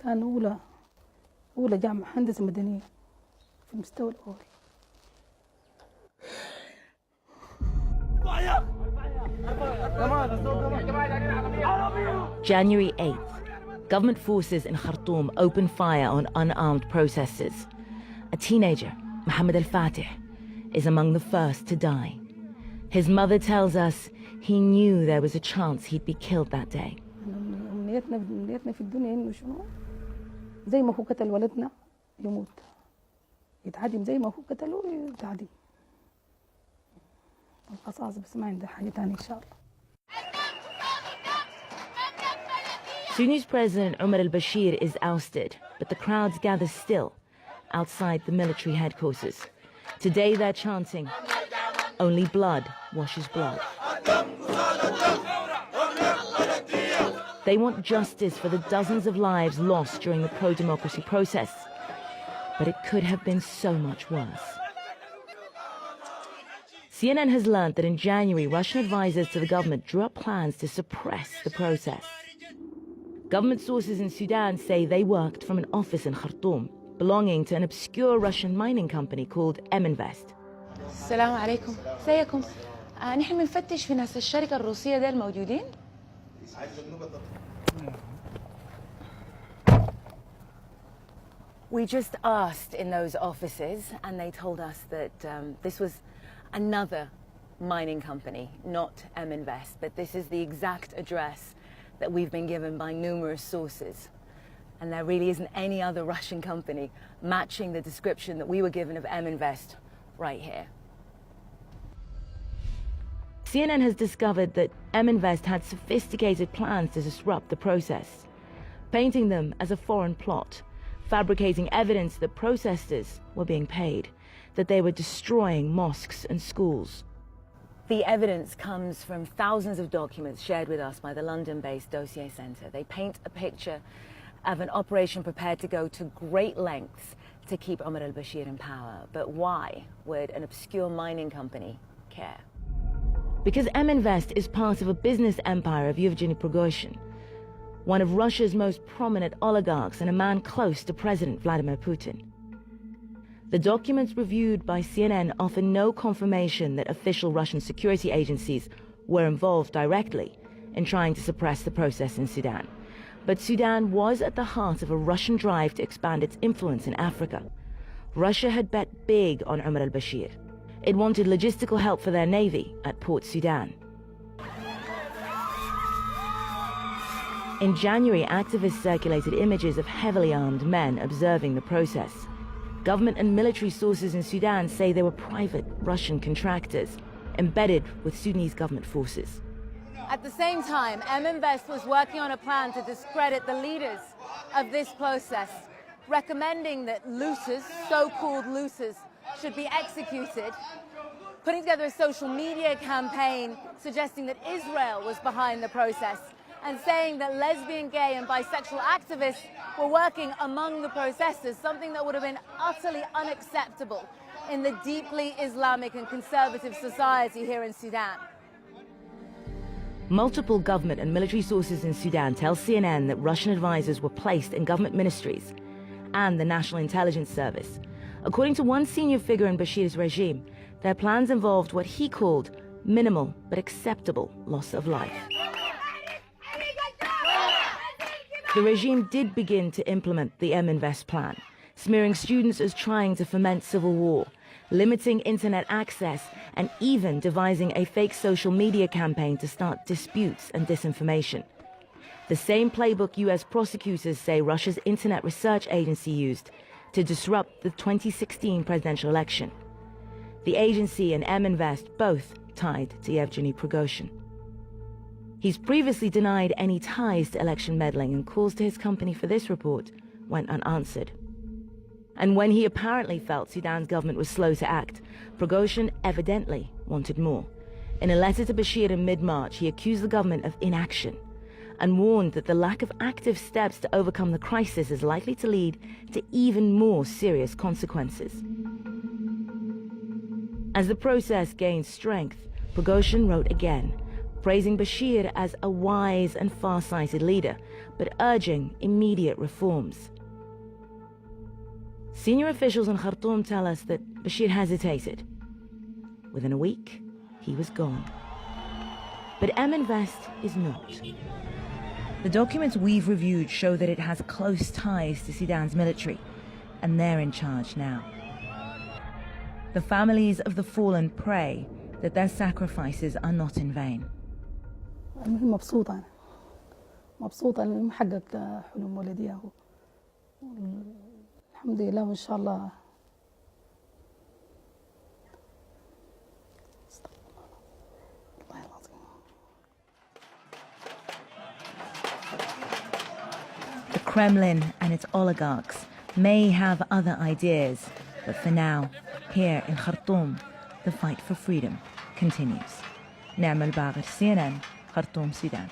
كان أولى جامعة هندسة مدنية في المستوى الأول. January 8th, government forces in Khartoum open fire on unarmed protesters. A teenager, Mohammed al-Fatih, is among the first to die. His mother tells us he knew there was a chance he'd be killed that day. أمنيتنا في الدنيا إنه شنو؟ زي ما هو قتل ولدنا يموت، يتعدم زي ما هو قتله يتعدم. القصاص بس ما عنده حاجة تانية إن شاء الله. Sudanese President Omar al-Bashir is ousted, but the crowds gather still outside the military headquarters. Today they're chanting, "Only blood washes blood." They want justice for the dozens of lives lost during the pro-democracy protests, but it could have been so much worse. CNN has learned that in January, Russian advisors to the government drew up plans to suppress the protests. Government sources in Sudan say they worked from an office in Khartoum, belonging to an obscure Russian mining company called Invest. السلام عليكم. ازيكم؟ نحن بنفتش في ناس الشركة الروسية ديل موجودين؟ We just asked in those offices, and they told us that this was another mining company, not Invest, but this is the exact address that we've been given by numerous sources. And there really isn't any other Russian company matching the description that we were given of Invest right here. CNN has discovered that Invest had sophisticated plans to disrupt the protests, painting them as a foreign plot, fabricating evidence that protesters were being paid, that they were destroying mosques and schools. The evidence comes from thousands of documents shared with us by the London-based Dossier Centre. They paint a picture of an operation prepared to go to great lengths to keep Omar al-Bashir in power. But why would an obscure mining company care? Because Invest is part of a business empire of Yevgeny Prigozhin, one of Russia's most prominent oligarchs and a man close to President Vladimir Putin. The documents reviewed by CNN offer no confirmation that official Russian security agencies were involved directly in trying to suppress the protests in Sudan. But Sudan was at the heart of a Russian drive to expand its influence in Africa. Russia had bet big on Omar al-Bashir. It wanted logistical help for their navy at Port Sudan. In January, activists circulated images of heavily armed men observing the protests. Government and military sources in Sudan say they were private Russian contractors embedded with Sudanese government forces. At the same time, Invest was working on a plan to discredit the leaders of this process, recommending that looters, so-called looters, should be executed, putting together a social media campaign suggesting that Israel was behind the process, and saying that lesbian, gay and bisexual activists were working among the protesters, something that would have been utterly unacceptable in the deeply Islamic and conservative society here in Sudan. Multiple government and military sources in Sudan tell CNN that Russian advisors were placed in government ministries and the National Intelligence Service. According to one senior figure in Bashir's regime, their plans involved what he called minimal but acceptable loss of life. The regime did begin to implement the Invest plan, smearing students as trying to foment civil war, limiting internet access, and even devising a fake social media campaign to start disputes and disinformation. The same playbook US prosecutors say Russia's Internet Research Agency used to disrupt the 2016 presidential election. The agency and Invest both tied to Yevgeny Prigozhin. He's previously denied any ties to election meddling, and calls to his company for this report went unanswered. And when he apparently felt Sudan's government was slow to act, Prigozhin evidently wanted more. In a letter to Bashir in mid-March, he accused the government of inaction and warned that the lack of active steps to overcome the crisis is likely to lead to even more serious consequences. As the process gained strength, Prigozhin wrote again, praising Bashir as a wise and far-sighted leader, but urging immediate reforms. Senior officials in Khartoum tell us that Bashir hesitated. Within a week, he was gone. But Invest is not. The documents we've reviewed show that it has close ties to Sudan's military, and they're in charge now. The families of the fallen pray that their sacrifices are not in vain. المهم مبسوطة إنه محقق حلم ولدي أهو. الحمد لله وإن شاء الله. The Kremlin and its oligarchs may have other ideas, but for now, here in Khartoum, the fight for freedom continues. نعم الباغر CNN, Khartoum, Sudan.